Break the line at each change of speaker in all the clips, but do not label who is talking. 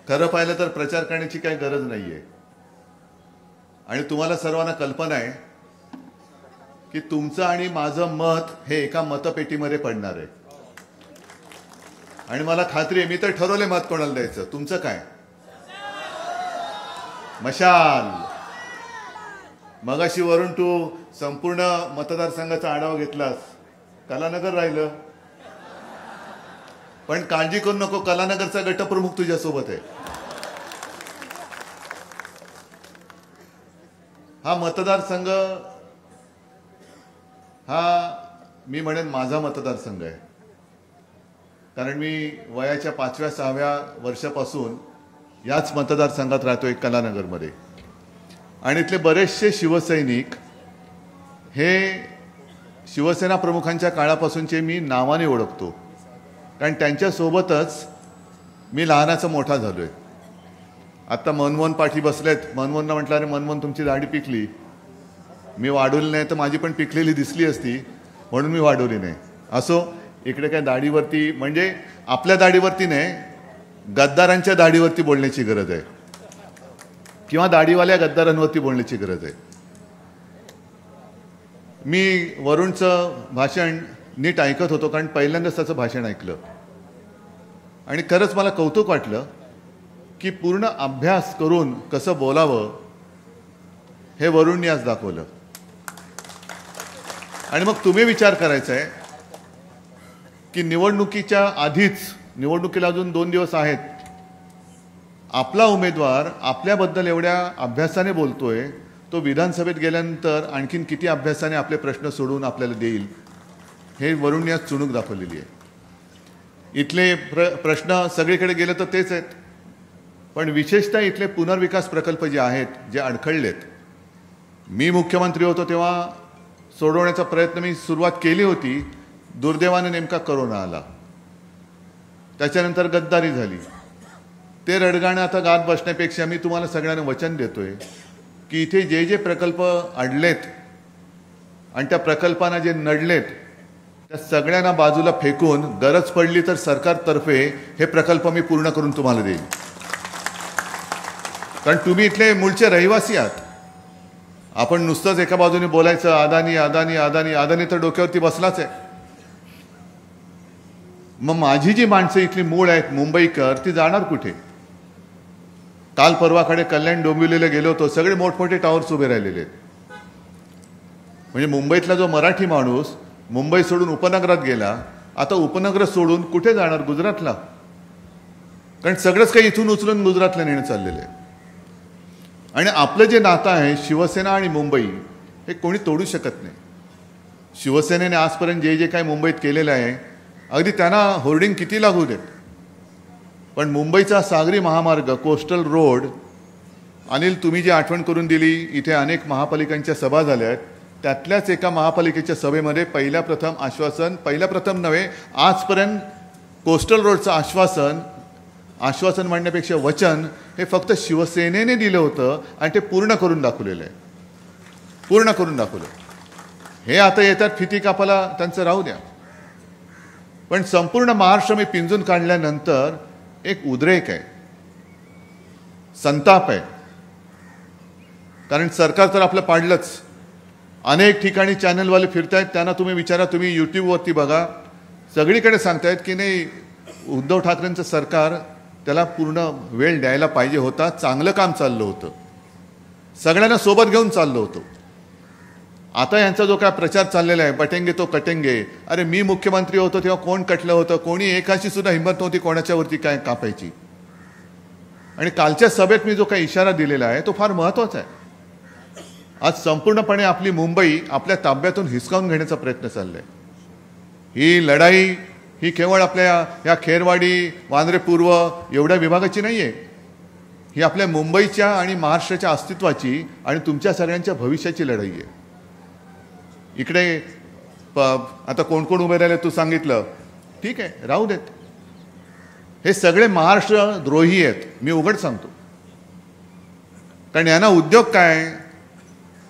खरं पाहिलं तर प्रचार करण्याची काही गरज नाहीये आणि तुम्हाला सर्वांना कल्पना आहे की तुमचं आणि माझं मत हे एका मतपेटीमध्ये पडणार आहे आणि मला खात्री आहे मी तर ठरवले मत कोणाला द्यायचं. तुमचं काय? मशाल. मगाशी वरून तू संपूर्ण मतदारसंघाचा आढावा घेतलास. कलानगर राहिलं, पण काळजी करू नको, कलानगरचा गटप्रमुख तुझ्यासोबत आहे. हा मतदारसंघ हा मी म्हणेन माझा मतदारसंघ आहे, कारण मी वयाच्या 5व्या-6व्या वर्षापासून याच मतदारसंघात राहतोय कलानगरमध्ये. आणि इथले बरेचसे शिवसैनिक हे शिवसेना प्रमुखांच्या काळापासूनचे मी नावाने ओळखतो, कारण त्यांच्यासोबतच मी लहानाचा मोठा झालोय. आता मनमोहन पाठी बसलेत. मनमोहनला म्हटलं, अरे मनमोहन तुमची दाढी पिकली. मी वाढवली नाही तर माझी पण पिकलेली दिसली असती म्हणून मी वाढवली नाही. असो, इकडे काय दाढीवरती म्हणजे आपल्या दाढीवरती नाही, गद्दारांच्या दाढीवरती बोलण्याची गरज आहे किंवा दाढीवाल्या गद्दारांवरती बोलण्याची गरज आहे. मी वरुणचं भाषण नीट ऐकत होतो, कारण पहिल्यांदाच त्याचं भाषण ऐकलं आणि खरंच मला कौतुक वाटलं की पूर्ण अभ्यास करून कसं बोलावं हे वरुणने आज दाखवलं. आणि मग तुम्ही विचार करायचा आहे की निवडणुकीच्या आधीच, निवडणुकीला अजून 2 दिवस आहेत, आपला उमेदवार आपल्याबद्दल एवढ्या अभ्यासाने बोलतोय, तो विधानसभेत गेल्यानंतर आणखीन किती अभ्यासाने आपले प्रश्न सोडून आपल्याला देईल हे वरुणने आज चुणूक दाखवलेली आहे. इथले प्रश्न सगळीकडे गेले तर तेच आहेत, पण विशेषतः इथले पुनर्विकास प्रकल्प जे आहेत, जे अडखळलेत, मी मुख्यमंत्री होतो तेव्हा सोडवण्याचा प्रयत्न मी सुरुवात केली होती. दुर्दैवाने नेमका कोरोना आला, त्याच्यानंतर गद्दारी झाली. ते रडगाणं आता गात बसण्यापेक्षा मी तुम्हाला सगळ्यांना वचन देतोय की इथे जे जे प्रकल्प अडलेत आणि त्या प्रकल्पांना जे नडलेत त्या सगळ्यांना बाजूला फेकून गरज पडली तर सरकारतर्फे हे प्रकल्प मी पूर्ण करून तुम्हाला देईन. कारण तुम्ही इथले मूळचे रहिवासी आहात. आपण नुसतंच एका बाजूने बोलायचं अदानी अदानी अदानी अदानी तर डोक्यावरती बसलाच आहे. मग माझी जी माणसं इथली मूळ आहेत मुंबईकर, ती जाणार कुठे? काल परवाकडे कल्याण डोंबिवलीला गेलो होतो, सगळे मोठमोठे टावर्स उभे राहिलेले आहेत. म्हणजे मुंबईतला जो मराठी माणूस मुंबई सोडून उपनगरात गेला, आता उपनगर सोडून कुठे जाणार? गुजरातला. कारण सगळंच काही इथून उचलून गुजरातला नेणं चाललेलं आहे. आणि आपलं जे नातं आहे शिवसेना आणि मुंबई, हे कोणी तोडू शकत नाही. शिवसेनेने आजपर्यंत जे जे काही मुंबईत केलेलं आहे, अगदी त्यांना होर्डिंग किती लागू देत, पण मुंबईचा सागरी महामार्ग, कोस्टल रोड, अनिल तुम्ही जी आठवण करून दिली, इथे अनेक महापालिकांच्या सभा झाल्या आहेत. त्यातल्याच एका महापालिकेच्या सभेमध्ये पहिल्या प्रथम नव्हे, आजपर्यंत कोस्टल रोडचं आश्वासन म्हणण्यापेक्षा वचन हे फक्त शिवसेनेने दिलं होतं आणि ते पूर्ण करून दाखवलेलं आहे. पूर्ण करून दाखवलं. हे आता येतात फिती कापाला, त्यांचं राहू द्या. पण संपूर्ण महाराष्ट्र मी पिंजून काढल्यानंतर एक उद्रेक आहे, संताप आहे. कारण सरकार तर आपलं पाडलंच. अनेक ठिकाणी चॅनलवाले फिरतायत, त्यांना तुम्ही विचारा, तुम्ही यूट्यूबवरती बघा, सगळीकडे सांगतायत की नाही उद्धव ठाकरेंचं सरकार, त्याला पूर्ण वेळ द्यायला पाहिजे होता, चांगलं काम चाललं होतं, सगळ्यांना सोबत घेऊन चाललं होतं. आता यांचा जो काय प्रचार चाललेला आहे, बटेंगे तो कटेंगे, अरे मी मुख्यमंत्री होतो तेव्हा कोण कटलं होतं? कोणी एकाची सुद्धा हिंमत नव्हती कोणाच्यावरती काय कापायची. आणि कालच्या सभेत मी जो काही इशारा दिलेला आहे तो फार महत्त्वाचा आहे. आज संपूर्णपणे आपली मुंबई आपल्या ताब्यातून हिसकावून घेण्याचा प्रयत्न चाललाय. ही लढाई ही केवळ आपल्या या खेरवाडी, वांद्रे पूर्व एवढ्या विभागाची नाही आहे. ही आपल्या मुंबईच्या आणि महाराष्ट्राच्या अस्तित्वाची आणि तुमच्या सगळ्यांच्या भविष्याची लढाई आहे. इकडे आता कोण कोण उभे राहिले तू सांगितलं, ठीक आहे, राहू देत. हे सगळे महाराष्ट्र द्रोही आहेत, मी उघड सांगतो. कारण यांना उद्योग काय?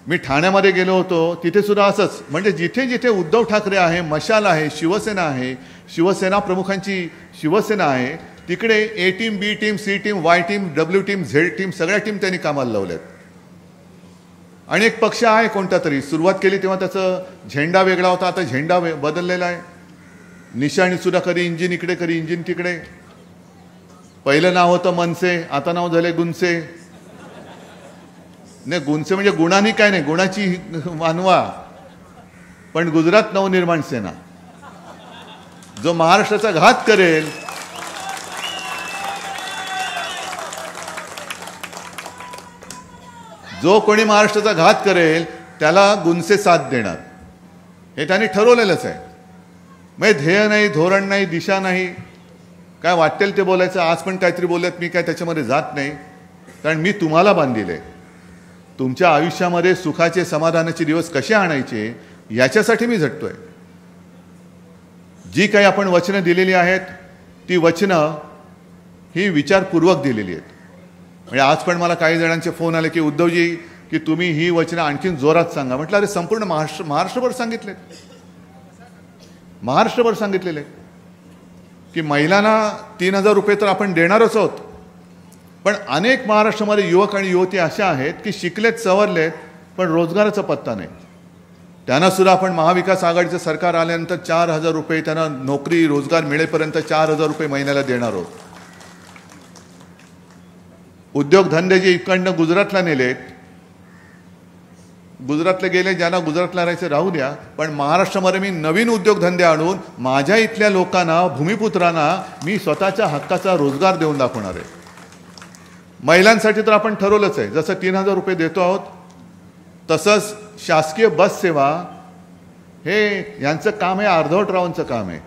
मी ठाण्यामध्ये गेलो होतो, तिथे सुद्धा असंच. म्हणजे जिथे जिथे उद्धव ठाकरे आहे, मशाल आहे, शिवसेना आहे, शिवसेना प्रमुखांची शिवसेना आहे, तिकडे A team, B team, C team, Y team, W team, Z team सगळ्या टीम त्यांनी कामाला लावल्यात. आणि एक पक्ष आहे कोणता तरी, सुरुवात केली तेव्हा त्याचा झेंडा वेगळा होता, आता झेंडा बदललेला आहे. निशाणी सुद्धा कधी इंजिन इकडे कधी इंजिन तिकडे. पहिलं नाव होतं मनसे, आता नाव झाले गुणसे. नाही, गुणसे म्हणजे गुणांनी काय नाही, गुणाची मानवा. पण गुजरात नवनिर्माण सेना जो महाराष्ट्राचा घात करेल, जो कोणी महाराष्ट्राचा घात करेल त्याला गुणसे साथ देणार, हे त्यांनी ठरवलेलंच आहे. म्हणजे ध्येय नाही, धोरण नाही, दिशा नाही, काय वाटेल ते बोलायचं. आज पण काहीतरी बोलत, मी काय त्याच्यामध्ये जात नाही, कारण मी तुम्हाला बांधिले. तुमच्या आयुष्यामध्ये सुखाचे, समाधानाचे दिवस कसे आणायचे याच्यासाठी मी झटतोय. जी काही आपण वचनं दिलेली आहेत ती वचनं ही विचारपूर्वक दिलेली आहेत. म्हणजे आज पण मला काही जणांचे फोन आले की उद्धवजी, की तुम्ही ही वचनं आणखीन जोरात सांगा. म्हटलं अरे संपूर्ण महाराष्ट्रभर सांगितले, महाराष्ट्रभर सांगितलेले की महिलांना 3,000 रुपये तर आपण देणारच आहोत. पण अनेक महाराष्ट्रामध्ये युवक आणि युवती अशा आहेत की शिकलेत, सवरलेत, पण रोजगाराचा पत्ता नाही. त्यांना सुद्धा आपण महाविकास आघाडीचं सरकार आल्यानंतर 4,000 रुपये त्यांना नोकरी रोजगार मिळेपर्यंत 4,000 रुपये महिन्याला देणार आहोत. उद्योगधंदे जे इकडनं गुजरातला नेलेत, गुजरातला गेले, ज्यांना गुजरातला राहायचं राहू द्या, पण महाराष्ट्रामध्ये मी नवीन उद्योगधंदे आणून माझ्या इथल्या लोकांना, भूमिपुत्रांना मी स्वतःच्या हक्काचा रोजगार देऊन दाखवणार आहे. महिलांसाठी तर आपण ठरवलंच आहे, जसं 3,000 रुपये देतो आहोत तसंच शासकीय बस सेवा हे यांचं काम आहे, अर्धवट रावांचं काम आहे.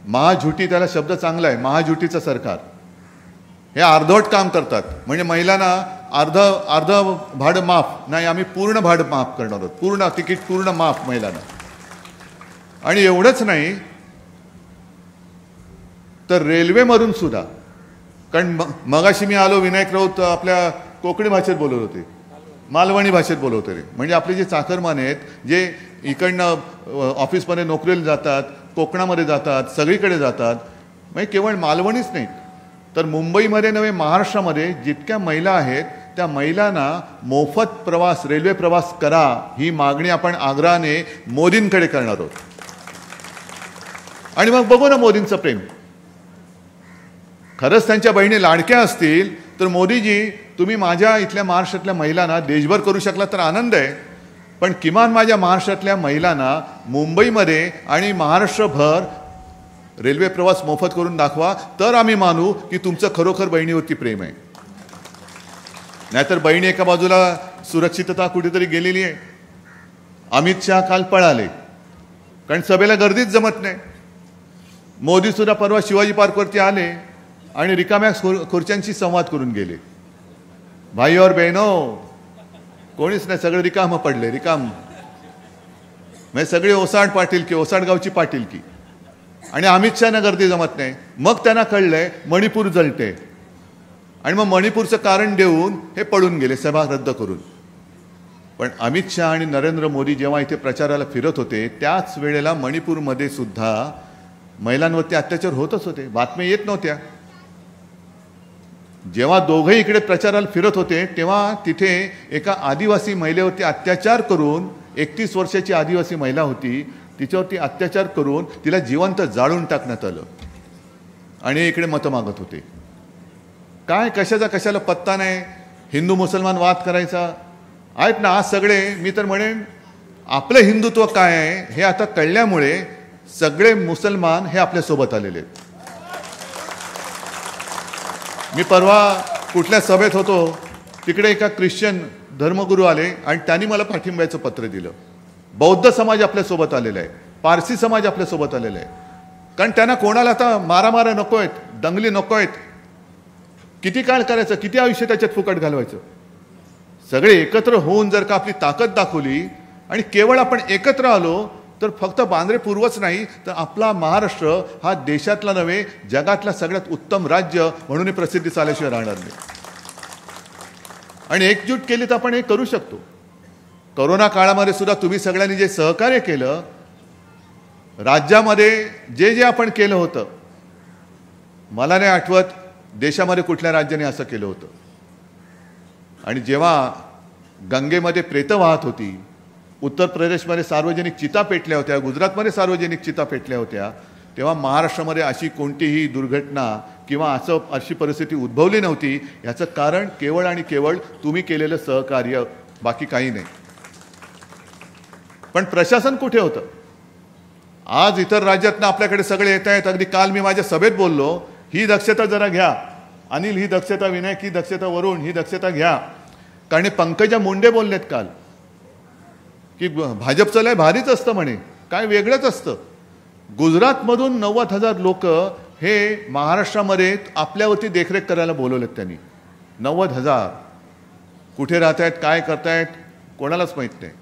महाझुटी, त्याला शब्द चांगला आहे, महाझुटीचं सरकार. हे अर्धवट काम करतात, म्हणजे महिलांना अर्ध भाडं माफ नाही, आम्ही पूर्ण भाडं माफ करणार आहोत, पूर्ण तिकीट पूर्ण माफ महिलांना. आणि एवढंच नाही तर रेल्वेमधून सुद्धा, कारण मगाशी मी आलो, विनायक राऊत आपल्या कोकणी भाषेत बोलत होते, मालवणी भाषेत बोलत होते. म्हणजे आपले जे चाकरमान आहेत, जे इकडनं ऑफिसमध्ये नोकरीला जातात, कोकणामध्ये जातात, सगळीकडे जातात, म्हणजे केवळ मालवणीच नाहीत, तर मुंबईमध्ये नव्हे, महाराष्ट्रामध्ये जितक्या महिला आहेत त्या महिलांना मोफत प्रवास, रेल्वे प्रवास करा, ही मागणी आपण आग्रहाने मोदींकडे करणार आहोत. आणि मग बघू ना मोदींचं प्रेम. खरंच त्यांच्या बहिणी लाडक्या असतील तर मोदीजी, तुम्ही माझ्या इथल्या महाराष्ट्रातल्या महिलांना देशभर करू शकला तर आनंद आहे, पण किमान माझ्या महाराष्ट्रातल्या महिलांना मुंबईमध्ये आणि महाराष्ट्रभर रेल्वे प्रवास मोफत करून दाखवा, तर आम्ही मानू की तुमचं खरोखर बहिणीवरती प्रेम आहे. नाहीतर बहिणी एका बाजूला सुरक्षितता कुठेतरी गेलेली आहे. अमित शहा काल पळाले, कारण सभेला गर्दीच जमत नाही. मोदी सुद्धा परवा शिवाजी पार्कवरती आले आणि रिकाम्या खुर्च्यांशी संवाद करून गेले. भाई और बहनो, कोणीच नाही, सगळे रिकाम पडले, रिकाम. म्हणजे सगळे ओसाड पाटील की, ओसाड गावची पाटील की. आणि अमित शहाना गर्दी जमत नाही. मग त्यांना कळलंय मणिपूर जळते, आणि मग मणिपूरचं कारण देऊन हे पळून गेले, सभा रद्द करून. पण अमित शहा आणि नरेंद्र मोदी जेव्हा इथे प्रचाराला फिरत होते त्याच वेळेला मणिपूरमध्ये सुद्धा महिलांवरती अत्याचार होतच होते, बातम्या येत नव्हत्या. जेव्हा दोघंही इकडे प्रचाराला फिरत होते तेव्हा तिथे एका आदिवासी महिलेवरती अत्याचार करून, 31 वर्षाची आदिवासी महिला होती, तिच्यावरती अत्याचार करून तिला जिवंत जाळून टाकण्यात आलं. आणि इकडे मतं मागत होते. काय कशाचा कशाला पत्ता नाही, हिंदू मुसलमान वाद करायचा. आहेत ना आज सगळे, मी तर म्हणेन आपलं हिंदुत्व काय आहे हे आता कळल्यामुळे सगळे मुसलमान हे आपल्यासोबत आलेले आहेत. मी परवा कुठल्या सभेत होतो, तिकडे एका ख्रिश्चन धर्मगुरू आले आणि त्यांनी मला पाठिंब्याचं पत्र दिलं. बौद्ध समाज आपल्यासोबत आलेला आहे, पारसी समाज आपल्यासोबत आलेला आहे, कारण त्यांना कोणाला आता मारामारा नको आहेत, दंगली नको आहेत. किती काळ करायचं, किती आयुष्य त्याच्यात फुकट घालवायचं. सगळे एकत्र होऊन जर का आपली ताकद दाखवली आणि केवळ आपण एकत्र आलो तर फक्त बांद्रे पूर्वच नाही तर आपला महाराष्ट्र हा देशातला नव्हे जगातला सगळ्यात उत्तम राज्य म्हणून प्रसिद्धी चालल्याशिवाय राहणार नाही. आणि एकजूट केली तर आपण हे करू शकतो. कोरोना काळामध्ये सुद्धा तुम्ही सगळ्यांनी जे सहकार्य केलं, राज्यामध्ये जे जे आपण केलं होतं मला नाही आठवत देशामध्ये कुठल्या राज्याने असं केलं होतं. आणि जेव्हा गंगेमध्ये प्रेतं वाहत होती, उत्तर प्रदेशमध्ये सार्वजनिक चिता पेटल्या होत्या, गुजरातमध्ये सार्वजनिक चिता पेटल्या होत्या, तेव्हा महाराष्ट्रामध्ये अशी कोणतीही दुर्घटना किंवा अशी परिस्थिती उद्भवली नव्हती. याचं कारण केवळ आणि केवळ तुम्ही केलेलं सहकार्य, बाकी काही नाही. पण प्रशासन कुठे होतं? आज इतर राज्यातनं आपल्याकडे सगळे येत आहेत. अगदी काल मी माझ्या सभेत बोललो, ही दक्षता जरा घ्या, अनिल ही दक्षता, विनायक ही दक्षता, वरुण ही दक्षता घ्या. कारण पंकजा मुंडे बोललेत काल की भाजपचं लय भारीच असतं म्हणे, काय वेगळंच असतं. गुजरातमधून 90,000 लोक हे महाराष्ट्रामध्ये आपल्यावरती देखरेख करायला बोलवलेत त्यांनी. 90,000 कुठे राहत आहेत, काय करतायत, कोणालाच माहीत नाही.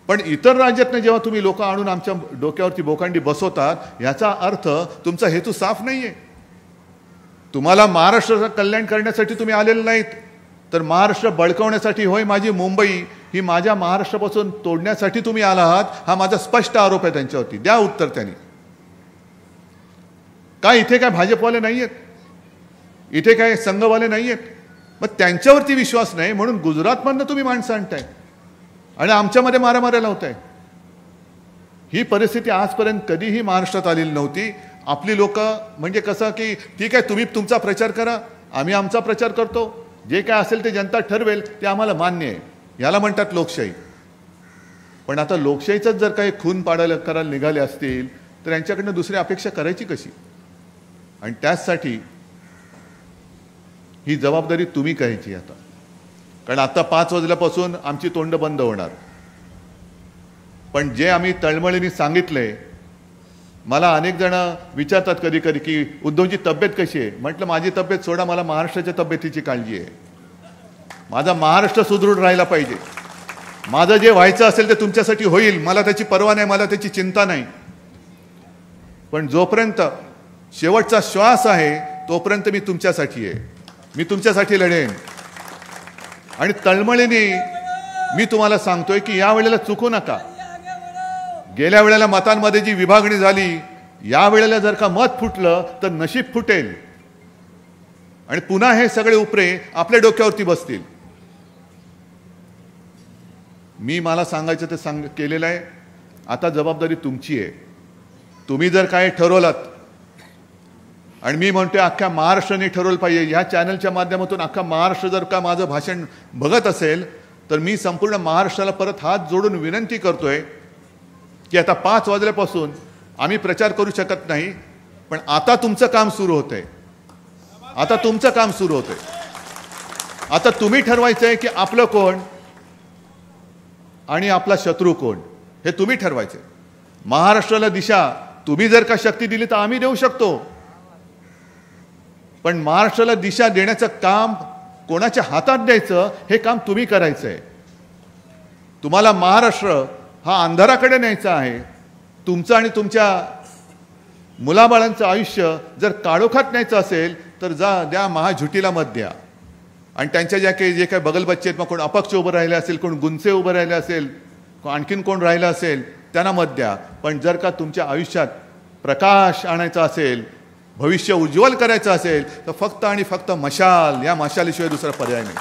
पण इतर राज्यातनं जेव्हा तुम्ही लोक आणून आमच्या डोक्यावरती बोकांडी बसवतात, याचा अर्थ तुमचा हेतू साफ नाहीये. तुम्हाला महाराष्ट्राचं कल्याण करण्यासाठी तुम्ही आलेले नाहीत, तर महाराष्ट्र बळकवण्यासाठी, होय माझी मुंबई ही माझ्या महाराष्ट्रापासून तोडण्यासाठी तुम्ही आला आहात. हा माझा स्पष्ट आरोप आहे त्यांच्यावरती. द्या उत्तर त्यांनी. काय इथे काय भाजपवाले नाही आहेत, इथे काय संघवाले नाही आहेत, मग त्यांच्यावरती विश्वास नाही म्हणून गुजरातमधनं तुम्ही माणसं आणताय आणि आमच्यामध्ये मारामाऱ्या लावताय. ही परिस्थिती आजपर्यंत कधीही महाराष्ट्रात आलेली नव्हती. आपली लोक म्हणजे कसं की ठीक आहे, तुम्ही तुमचा प्रचार करा, आम्ही आमचा प्रचार करतो, जे काय असेल ते जनता ठरवेल, ते आम्हाला मान्य आहे. याला म्हणतात लोकशाही. पण आता लोकशाहीचाच जर काही खून करायला निघाले असतील तर यांच्याकडनं दुसरी अपेक्षा करायची कशी? आणि त्याचसाठी ही जबाबदारी तुम्ही घ्यायची आता. कारण आता 5 वाजल्यापासून आमची तोंड बंद होणार. पण जे आम्ही तळमळीने सांगितले, मला अनेक जण विचारतात कधी कधी की उद्धवची तब्येत कशी आहे. म्हटलं माझी तब्येत सोडा, मला महाराष्ट्राच्या तब्येतीची काळजी आहे. माझा महाराष्ट्र सुदृढ राहिला पाहिजे. माझं जे व्हायचं असेल ते तुमच्यासाठी होईल, मला त्याची पर्वा नाही, मला त्याची चिंता नाही. पण जोपर्यंत शेवटचा श्वास आहे तोपर्यंत मी तुमच्यासाठी आहे, मी तुमच्यासाठी लढेन. आणि तळमळीने मी तुम्हाला सांगतोय की या वेळेला चुकू नका. गेल्या वेळेला मतांमध्ये जी विभागणी झाली, या वेळेला जर का मत फुटलं तर नशीब फुटेल आणि पुन्हा हे सगळे उपरे आपल्या डोक्यावरती बसतील. मी मला सांगायचं ते केलेलं आहे. आता जबाबदारी तुमची आहे. तुम्ही जर काय ठरवलात, आणि मी म्हणतोय अख्ख्या महाराष्ट्राने ठरवलं पाहिजे, ह्या चॅनलच्या माध्यमातून अख्खा महाराष्ट्र जर का माझं भाषण बघत असेल तर मी संपूर्ण महाराष्ट्राला परत हात जोडून विनंती करतोय की आता 5 वाजल्यापासून आम्ही प्रचार करू शकत नाही, पण आता तुमचं काम सुरू होतंय. आता तुमचं काम सुरू होतंय. आता तुम्ही ठरवायचं आहे की आपलं कोण आणि आपला शत्रू कोण, हे तुम्ही ठरवायचं. महाराष्ट्राला दिशा तुम्ही जर का शक्ती दिली तर आम्ही देऊ शकतो, पण महाराष्ट्राला दिशा देण्याचं काम कोणाच्या हातात द्यायचं हे काम तुम्ही करायचं आहे. तुम्हाला महाराष्ट्र हा अंधाराकडे न्यायचा आहे. तुमचं आणि तुमच्या मुलाबाळांचं आयुष्य जर काळोखात न्यायचं असेल तर द्या महाझुटीला मत द्या. आणि त्यांच्या जे काही बगलबच्चे आहेत, मग कोण अपक्ष उभं राहिले असेल, कोण गुंचे उभं राहिले असेल, आणखीन कोण राहिलं असेल, त्यांना मत द्या. पण जर का तुमच्या आयुष्यात प्रकाश आणायचा असेल, भविष्य उज्ज्वल करायचं असेल तर फक्त आणि फक्त मशाल, या मशालीशिवाय दुसरा पर्याय नाही.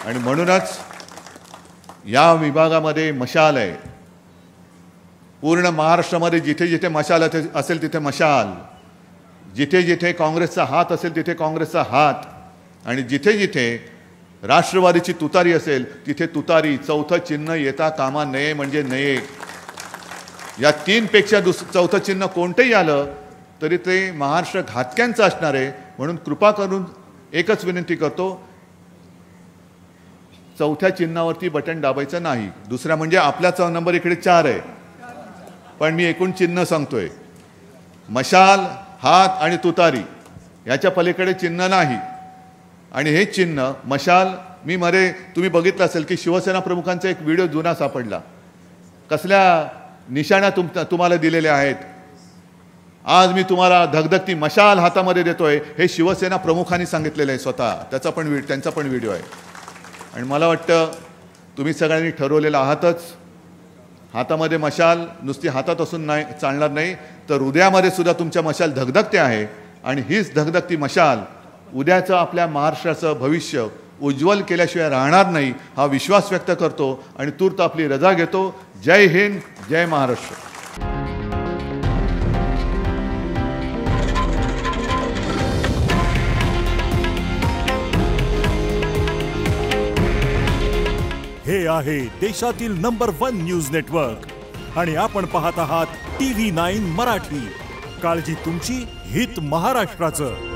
आणि म्हणूनच या विभागामध्ये मशाल आहे. पूर्ण महाराष्ट्रामध्ये जिथे जिथे मशाल असेल तिथे मशाल, जिथे जिथे काँग्रेसचा हात असेल तिथे काँग्रेसचा हात, आणि जिथे जिथे राष्ट्रवादीची तुतारी असेल तिथे तुतारी. चौथं चिन्ह येता कामा नये म्हणजे नये. या 3 पेक्षा चौथं चिन्ह कोणतंही आलं तरी ते महाराष्ट्र घातक्यांचं असणार आहे. म्हणून कृपा करून एकच विनंती करतो, चौथ्या चिन्हावरती बटन दाबायचं नाही. दुसरा म्हणजे आपल्याचा नंबर इकडे 4 आहे, पण मी एकूण चिन्ह सांगतोय. मशाल, हात आणि तुतारी याच्या पलीकडे चिन्ह नाही. आणि हे चिन्ह मशाल, मी तुम्ही बघितलं असेल की शिवसेना प्रमुखांचा एक व्हिडिओ जुना सापडला. कसल्या निशाण्या तुम्हाला दिलेल्या आहेत. आज मी तुम्हाला धगधगती मशाल हातामध्ये देतोय, हे शिवसेना प्रमुखांनी सांगितलेलं आहे स्वतः. त्यांचा पण व्हिडिओ आहे. आणि मला वाटतं तुम्ही सगळ्यांनी ठरवलेलं आहातच, हातामध्ये मशाल नुसती हातात असून नाही चालणार नाही, तर हृदयामध्ये सुद्धा तुमच्या मशाल धगधगते आहे. आणि हीच धगधगती मशाल उद्याचं आपल्या महाराष्ट्राचं भविष्य उज्ज्वल केल्याशिवाय राहणार नाही हा विश्वास व्यक्त करतो आणि तूर्त आपली रजा घेतो. जय हिंद, जय महाराष्ट्र.
हे आहे देशातील नंबर 1 न्यूज नेटवर्क आणि आपण पाहत आहात TV9 मराठी. काळजी तुमची, हित महाराष्ट्राचं.